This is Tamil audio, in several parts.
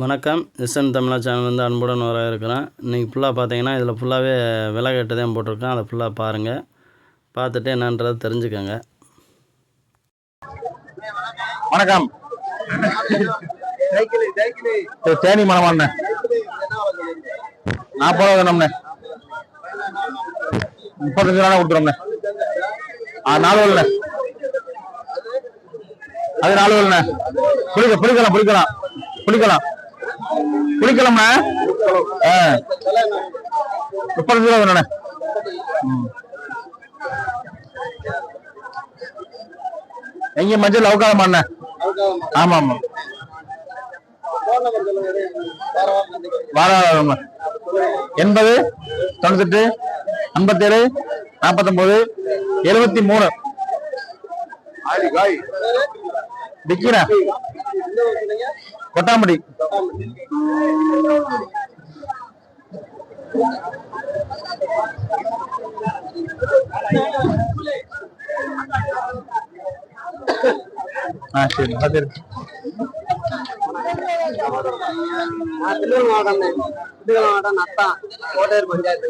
வணக்கம். எஸ்என் தமிழா சேனல் வந்து அன்புடன் வர இருக்கிறேன். இன்றைக்கி ஃபுல்லாக பார்த்தீங்கன்னா இதில் ஃபுல்லாகவே விலை கட்டு தான் போட்டிருக்கேன். அதை ஃபுல்லாக பாருங்கள், பார்த்துட்டு என்னன்றதை தெரிஞ்சுக்கோங்க. வணக்கம். தேனி மனமாண்ணே 40 ரூபா வேணும்ண்ணே. 35 ரூபா கொடுத்துருவோம்ண்ணே. 4 வரலண்ணே. அது 4 வரலண்ணே. புளிக்கலாம்ண்ணே. 35 ரூபா வேணும்ண்ணே. எங்க மஞ்சள் அவுக்காதமாண்ணே. ஆமா ஆமா. வாரம் 80 98 57 49 73 விக்கிறேன். கொட்டாம்படி. சரி திருவள்ளூர் மாவட்டம் நத்தான் கோட்டையூர் பஞ்சாயத்து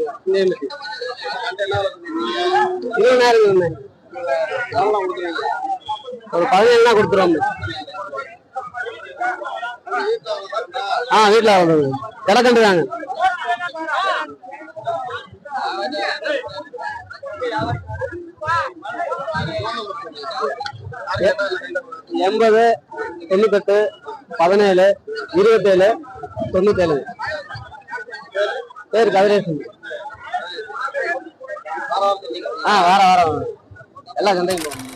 20,000 ஒரு 17 கொடுத்துருவோம். வீட்டுல கிடக்கண்டுதாங்க. எண்பது 98 17 27 97 பேர் கதிரேசன். வாரம் எல்லா சந்தையும் போவோம்.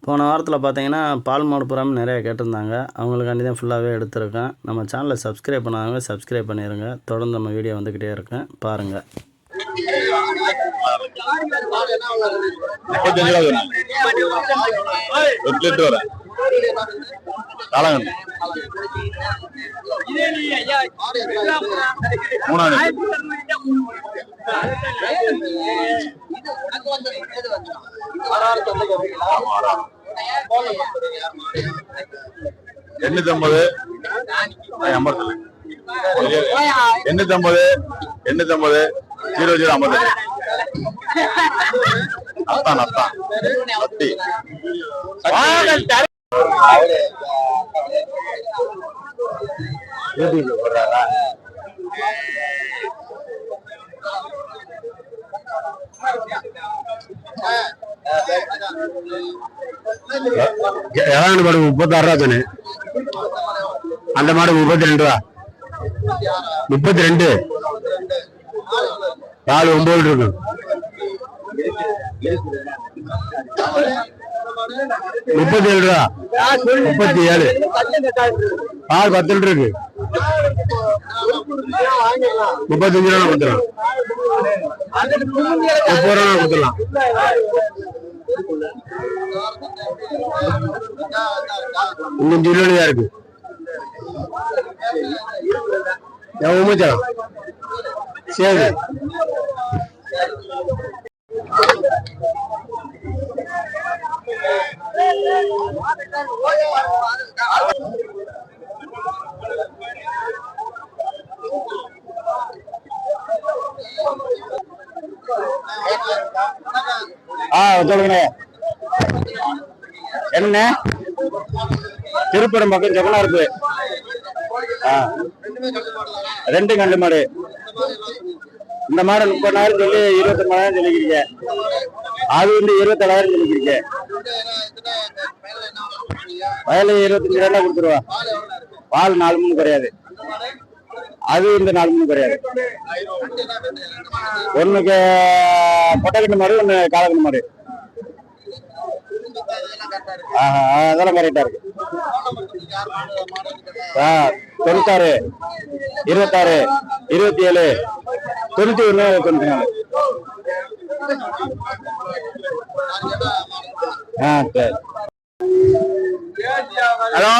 போன வாரத்தில் பார்த்தீங்கன்னா பால் மாடு புறாமல் நிறைய கேட்டிருந்தாங்க. அவங்களுக்காண்டி தான் ஃபுல்லாகவே எடுத்திருக்கேன். நம்ம சேனலை சப்ஸ்கிரைப் பண்ணாதவங்க சப்ஸ்கிரைப் பண்ணிடுங்க. தொடர்ந்து நம்ம வீடியோ வந்துக்கிட்டே இருக்கேன், பாருங்கள். 850 0050 அத்தான் மாடு 36 ரூபா தானே. அந்த மாடு 32 ரூபா. 32 பால் 9 இருக்கு. 37 ரூபா. 37 பால் 10 லிட்டர் இருக்கு. 35 ரூபா கொடுத்துடலாம். 30 ரூபா கொடுத்துடலாம். இன்னும் ஜில்லுதான் இருக்கு. சரி சொல்லுங்க. என்ன திருப்பரம் பக்கம் ஜெகனா இருக்கு. 2 கண்டு மாடு. இந்த மாடு 30,000 சொல்லி 29,000 சொல்லிக்கிறீங்க. அது வந்து 27,000 சொல்லிக்கிறீங்க. வயல 25 ரூபா கொடுத்துருவா. பால் 4 மூணு குறையாது. அது இந்த 4 மூணு குறையாது. ஒண்ணுக்கு பொட்டக்கட்டு மாடு, ஒண்ணு காலக்கட்டு மாடு. அதெல்லாம் கரெக்டா இருக்கு. 96 26 27 91 94. சரி. ஹலோ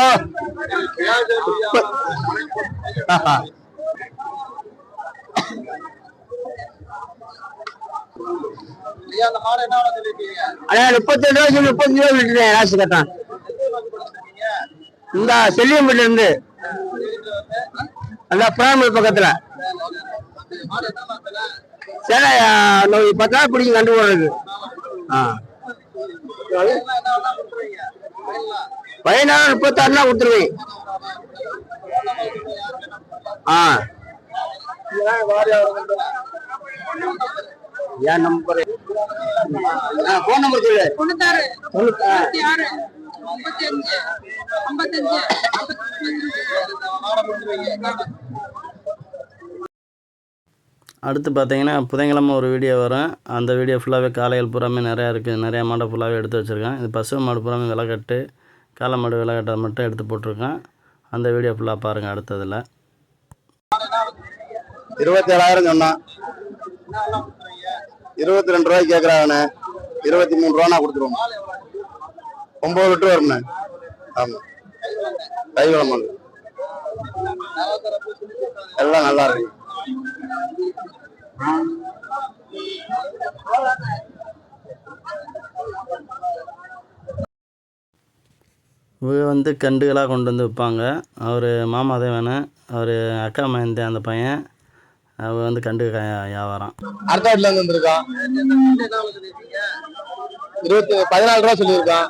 அண்ணா 32 ரூபாய் 35 ரூபாய் விட்டுட்டேன். ராசி கட்டான் இந்த செல்லியம்பட்டில இருந்து அந்த பிராமல் பக்கத்துல சரி 10 நாள் பிடிக்கும் கண்டு போடுறது. பதினாறு 36 கொடுத்துருவேன். என் நம்பர் போன் நம்பர் சொல்லு. 96 55 அடுத்து பார்த்தீங்கன்னா புதன்கிழமை ஒரு வீடியோ வரும். அந்த வீடியோ ஃபுல்லாகவே காளைகள் பூராமே நிறையா இருக்குது. நிறையா மாடை ஃபுல்லாகவே எடுத்து வச்சுருக்கேன். இது பசு மாடு பூராமே விலகட்டு, காளை மாடு விலகட்டை மட்டும் எடுத்து போட்டிருக்கேன். அந்த வீடியோ ஃபுல்லாக பாருங்கள். அடுத்ததில் 27,000 சொன்னான். 22 ரூபாய்க்கு கேட்குறாங்கண்ணே. 23 ரூபா நான் கொடுத்துருவோம். 9 லிட்டர் வரும்ண்ணே. ஆமாம், கைவளம் மாடு எல்லாம் நல்லா இருக்கு. இவங்க வந்து கண்டுகளாக கொண்டு வந்து விற்பாங்க. அவர் மாமா தான் வேணும், அவர் அக்கா மயந்தேன் அந்த பையன். அவங்க வந்து கண்டு வியாபாரம். அடுத்த வீட்டுல இருந்து வந்திருக்கான். 14 ரூபா சொல்லியிருக்கான்.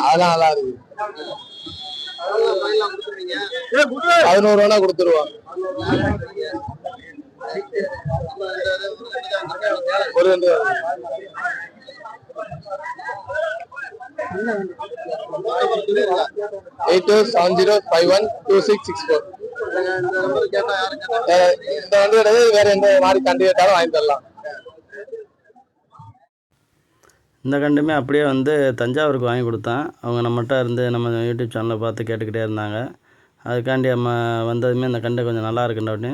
அதெல்லாம் நல்லா இருக்கு. 11 ரூபா கொடுத்துருவான். ஒரு 8270512664. இந்த வந்து வேற எந்த மாதிரி கண்டு கேட்டாலும் வாங்கி தரலாம். இந்த கண்டுமே அப்படியே வந்து தஞ்சாவூருக்கு வாங்கி கொடுத்தேன். அவங்க நம்மகிட்ட இருந்து நம்ம யூடியூப் சேனலை பார்த்து கேட்டுக்கிட்டே இருந்தாங்க. அதுக்காண்டி நம்ம வந்ததுமே இந்த கண்டு கொஞ்சம் நல்லா இருக்குன்னு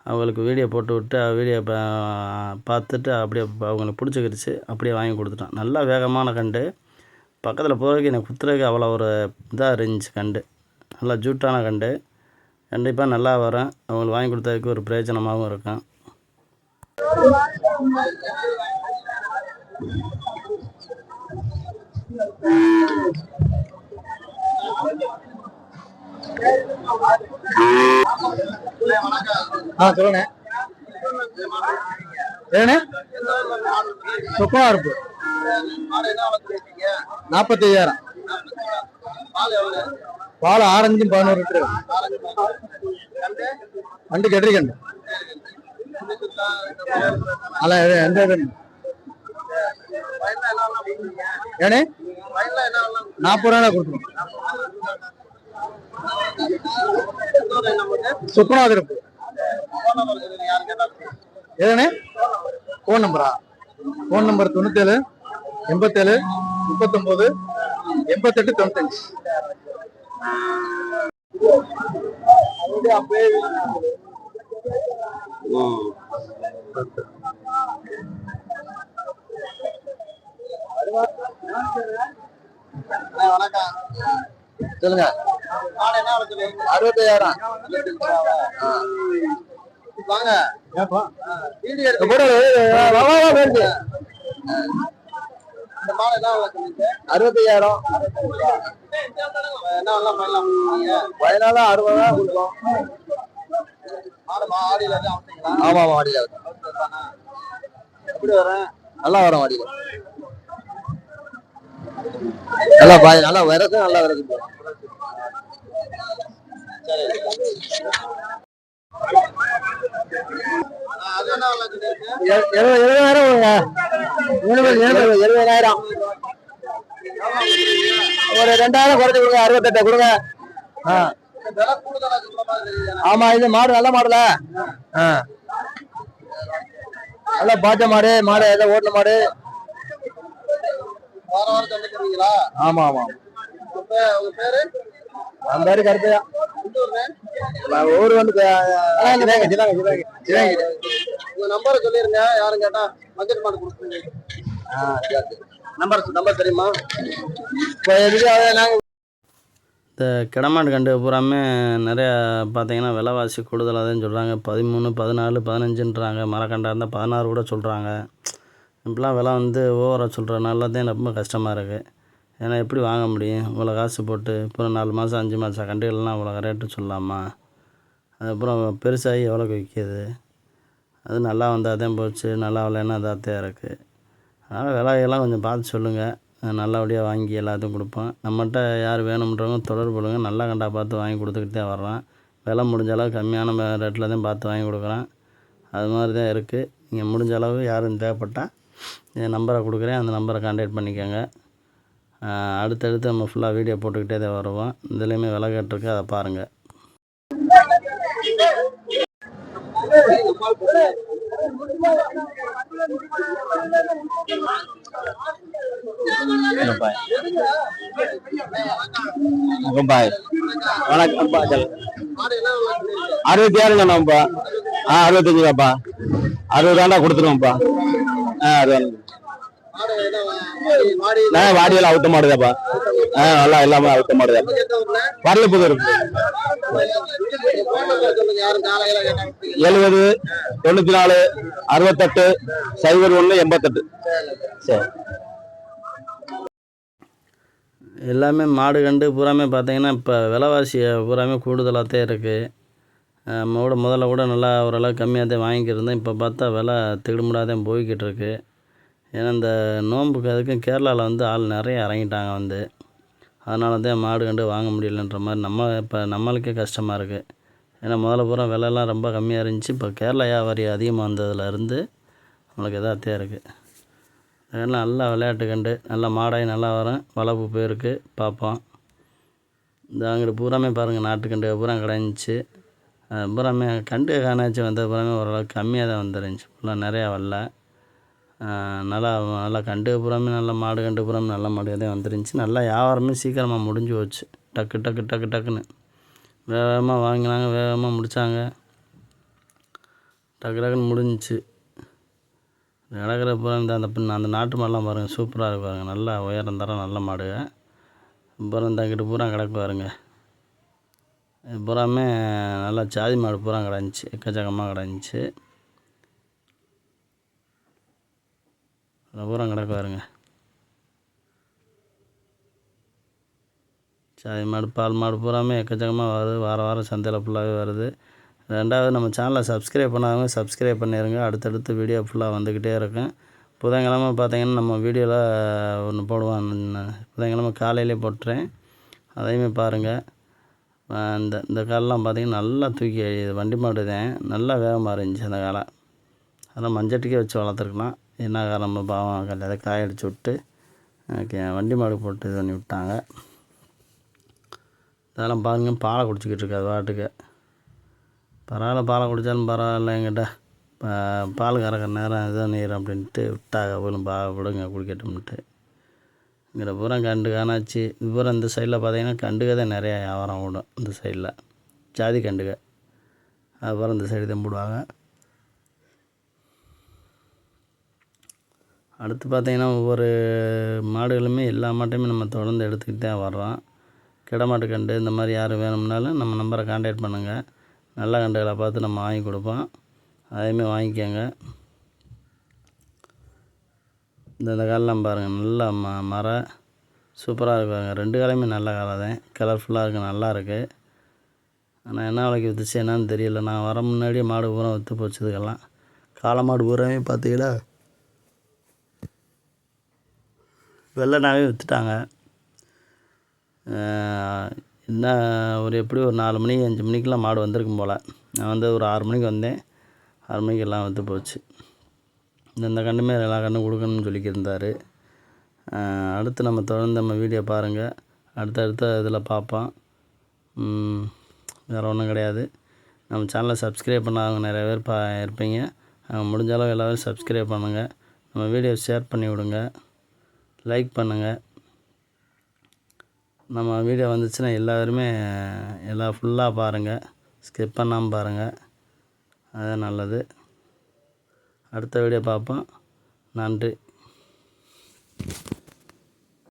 அவங்களுக்கு வீடியோ போட்டு விட்டு வீடியோ பார்த்துட்டு அப்படியே அவங்களுக்கு பிடிச்சிக்கிடுச்சு. அப்படியே வாங்கி கொடுத்துட்டேன். நல்லா வேகமான கண்டு. பக்கத்தில் போகிறதுக்கு எனக்கு குத்துறதுக்கு அவ்வளோ ஒரு இதாக இருந்துச்சு கண்டு. நல்லா ஜூட்டான கண்டு. கண்டிப்பாக நல்லா வரும். அவங்களுக்கு வாங்கி கொடுத்ததுக்கு ஒரு பிரயோஜனமாகவும் இருக்கும். சொல்லுண்ணே. ஏண்ணே சுக்கமா இருப்பு 45,000. பால் ஆரஞ்சு 11 லிட்டரு. கண்டு கெட்டரி கண்டு அல்ல எந்த ஏண்ணே 40 ரூபா கொடுத்துருவோம். சுக்கமா இருப்பு. ஏண்ணே போன் நம்பரா? Phone number 97 87 39 88 95. வணக்கம், சொல்லுங்க. 65,000 வாங்க. 65,000 பதினாலு 60 கொடுக்கும். ஆமா மாடியில எப்படி வரேன்? நல்லா வரும் மாடியில. நல்லா பாய், நல்லா விறகு, நல்லா விறகு. ஒரு 2,000 குறைச்சு கொடுங்க. 68 கொடுங்க. ஆமா, இது மாடு நல்ல மாடுல. நல்லா பாட்ட மாடு. மாடு எல்லாம் ஓட்டுன மாடு. ஆமா ஆமா. அந்த பேரு கருப்பையா. ஊர் வந்து நம்பர் சொல்லிருங்க. யாரும் கேட்டா பட்ஜெட் மாடு கொடுத்துருங்க. நம்பர் தெரியுமா? இந்த கிடமாடு கண்டு பூராமே நிறையா பார்த்தீங்கன்னா விலைவாசி கூடுதலாக தான் சொல்கிறாங்க. 13, 14, 15ன்றாங்க. மரக்கண்டாக இருந்தால் 16 கூட சொல்கிறாங்க. இப்படிலாம் விலை வந்து ஓவராக சொல்கிறனால தான் ரொம்ப கஷ்டமாக இருக்குது. ஏன்னா எப்படி வாங்க முடியும்? இவ்வளோ காசு போட்டு அப்புறம் 4 மாதம் 5 மாதம் கண்டுகள்லாம் அவ்வளோ ரேட்டு சொல்லலாமா? அதுக்கப்புறம் பெருசாகி எவ்வளோக்கு விற்கிது? அது நல்லா வந்தால் தான் போச்சு, நல்லா வரலைன்னா அதாத்தையாக இருக்குது. அதனால் விலையெல்லாம் கொஞ்சம் பார்த்து சொல்லுங்கள். நல்லபடியாக வாங்கி எல்லாத்தையும் கொடுப்போம். நம்மகிட்ட யார் வேணுன்றவங்க தொடர்பு கொள்ளுங்கள். நல்லா கண்டா பார்த்து வாங்கி கொடுத்துக்கிட்டு தான் வர்றோம். விலை முடிஞ்ச அளவு கம்மியான ரேட்டில் தான் பார்த்து வாங்கி கொடுக்குறோம். அது மாதிரி தான் இருக்குது. நீங்கள் முடிஞ்ச அளவு யாரும் தேவைப்பட்டால் என் நம்பரை கொடுக்குறேன், அந்த நம்பரை கான்டாக்ட் பண்ணிக்கோங்க. அடுத்தடுத்து நம்ம ஃபுல்லாக வீடியோ போட்டுக்கிட்டே தான் வருவோம். இதுலேயுமே விலை கேட்டிருக்கு, அதை பாருங்கள். வணக்கம்ப்பா. மாடு என்ன விலை சொல்றீங்க? 66 சொன்னோம்ப்பா. 65 தான்ப்பா. 60 தாண்டா கொடுத்துருவோம்ப்பா. அது மாடு என்ன மாடி வாடியெல்லாம் அவுத்த மாடுதாப்பா. நல்லா எல்லாமே அவுத்த மாடுதான். வரல புதூர். போன் நம்பர் சொல்லுங்க, யாரும் காலையில கேட்டாங்க. 70 94 68 01 88. சரி. எல்லாமே மாடு கண்டு பூராமே பார்த்தீங்கன்னா இப்போ விலைவாசி பூராமே கூடுதலாக தான் இருக்குது. முதல்ல கூட நல்லா ஓரளவு கம்மியாக தான் வாங்கிக்கிருந்தேன். இப்போ பார்த்தா விலை திடுமுடாக தான் போய்கிட்டு இருக்கு. ஏன்னா இந்த நோன்புக்கு அதுக்கும் கேரளாவில் வந்து ஆள் நிறைய இறங்கிட்டாங்க வந்து. அதனால தான் மாடு கண்டு வாங்க முடியலன்ற மாதிரி இப்போ நம்மளுக்கே கஷ்டமாக இருக்குது. ஏன்னா முதல்ல பூரா விலைலாம் ரொம்ப கம்மியாக இருந்துச்சு. இப்போ கேரளா வியாபாரி அதிகமாக வந்ததுலேருந்து நம்மளுக்கு இதாகத்தான் இருக்குது. அதெல்லாம் நல்லா விளையாட்டு கண்டு நல்லா மாடாகி நல்லா வரும். வளர்ப்பு போயிருக்கு, பார்ப்போம். இந்த அங்கிட்டு பூராமே பாருங்கள், நாட்டுக்கண்டு பூரா கிடந்துச்சு. பூராமே கண்டு காணாச்சு வந்தது பூராமே ஓரளவுக்கு கம்மியாக தான் வந்துருந்துச்சு. ஃபுல்லாக நிறையா வரல. நல்லா கண்டு பூராமே நல்லா மாடு கண்டு பூராமே நல்ல மாடு தான் வந்துருந்துச்சு. நல்லா வியாபாரமே சீக்கிரமாக முடிஞ்சு போச்சு. டக்குன்னு வேகமாக வாங்கினாங்க, வேகமாக முடித்தாங்க. டக்குன்னு முடிஞ்சிச்சு. கிடக்கிற பூரா அந்த நாட்டு மாடெலாம் பாருங்கள், சூப்பராக இருக்கு பாருங்கள். நல்லா உயரம் தரம் நல்ல மாடுங்க. அப்புறம் இந்த அங்கிட்டு பூரா கிடக்கு பாருங்க. பூராமே நல்லா சாதி மாடு பூரா கிடந்துச்சு, எக்கச்சக்கமாக கிடந்துச்சு. பூரா கிடக்கு பாருங்க. சாதி மாடு பால் மாடு பூராமே எக்கச்சக்கமாக வருது. வாரம் சந்தையில் ஃபுல்லாகவே வருது. ரெண்டாவது நம்ம சேனலை சப்ஸ்கிரைப் பண்ணாதவங்க சப்ஸ்கிரைப் பண்ணிடுங்க. அடுத்தடுத்து வீடியோ ஃபுல்லாக வந்துக்கிட்டே இருக்கும். புதன்கிழமை பார்த்தீங்கன்னா நம்ம வீடியோவில் ஒன்று போடுவோம். புதன்கிழமை காலையிலே போட்டுறேன், அதையுமே பாருங்கள். இந்த காலெலாம் பார்த்திங்கன்னா நல்லா தூக்கி இது வண்டி மாடு தான், நல்லா வேகமாக இருந்துச்சு அந்த காலை. அதெல்லாம் மஞ்சட்டுக்கே வச்சு வளர்த்துருக்கலாம். என்ன காரணம் பாவம் அதை காய அடிச்சு விட்டு வண்டி மாடு போட்டு இது பண்ணி விட்டாங்க. அதெல்லாம் பாருங்கள், பாலை குடிச்சிக்கிட்டு இருக்கு அது பாட்டுக்கு. பரவாயில்ல, பாலை குடித்தாலும் பரவாயில்ல, என்கிட்ட பால் கறக்கிற நேரம் இதுதான் நீர் அப்படின்ட்டு விட்டாங்க. போலும் விடுங்க குடிக்கட்டும்ன்ட்டு. இங்கிட்ட பூரா கண்டு காணாச்சு. இது பூரா இந்த சைடில் பார்த்தீங்கன்னா கண்டுக தான் நிறையா வியாபாரம் ஓடும். இந்த சைடில் ஜாதி கண்டுக, அதுபோல் இந்த சைடு தான் போடுவாங்க. அடுத்து பார்த்திங்கன்னா ஒவ்வொரு மாடுகளுமே எல்லா மாட்டையுமே நம்ம தொடர்ந்து எடுத்துக்கிட்டு தான் வர்றோம். கிடமாட்டு கண்டு இந்த மாதிரி யார் வேணும்னாலும் நம்ம நம்பரை கான்டாக்ட் பண்ணுங்கள். நல்ல கண்டுகளை பார்த்து நம்ம வாங்கி கொடுப்போம், அதையுமே வாங்கிக்கோங்க. இந்த காலெலாம் பாருங்கள், நல்லா மரம் சூப்பராக இருக்குங்க. 2 காலையுமே நல்ல காலை தான், கலர்ஃபுல்லாக இருக்குது, நல்லா இருக்குது. ஆனால் என்ன விலைக்கு விற்றுச்சு என்னன்னு தெரியல. நான் வர முன்னாடியே மாடு பூரா விற்று போச்சு. இதுக்கெல்லாம் காளை மாடு பூராமே பார்த்தீங்கன்னா வெள்ளைனாவே விற்றுட்டாங்க. என்ன எப்படி ஒரு 4 மணி 5 மணிக்கெலாம் மாடு வந்திருக்கும் போல். நான் வந்து ஒரு 6 மணிக்கு வந்தேன். 6 மணிக்கு எல்லாம் விற்று போச்சு. இந்த கண்டுமே எல்லா கண்டும் கொடுக்கணும்னு சொல்லிக்கிருந்தார். அடுத்து நம்ம தொடர்ந்து நம்ம வீடியோ பாருங்கள். அடுத்தடுத்த இதில் பார்ப்போம். வேறு ஒன்றும் கிடையாது. நம்ம சேனலை சப்ஸ்கிரைப் பண்ணாதவங்க நிறைய பேர் இருப்பீங்க. முடிஞ்ச அளவு எல்லோரும் சப்ஸ்கிரைப் பண்ணுங்கள். நம்ம வீடியோ ஷேர் பண்ணி விடுங்க, லைக் பண்ணுங்கள். நம்ம வீடியோ வந்துச்சுன்னா எல்லோருமே எல்லாம் ஃபுல்லாக பாருங்கள், ஸ்கிப் பண்ணாமல் பாருங்கள், அதுதான் நல்லது. அடுத்த வீடியோ பார்ப்போம். நன்றி.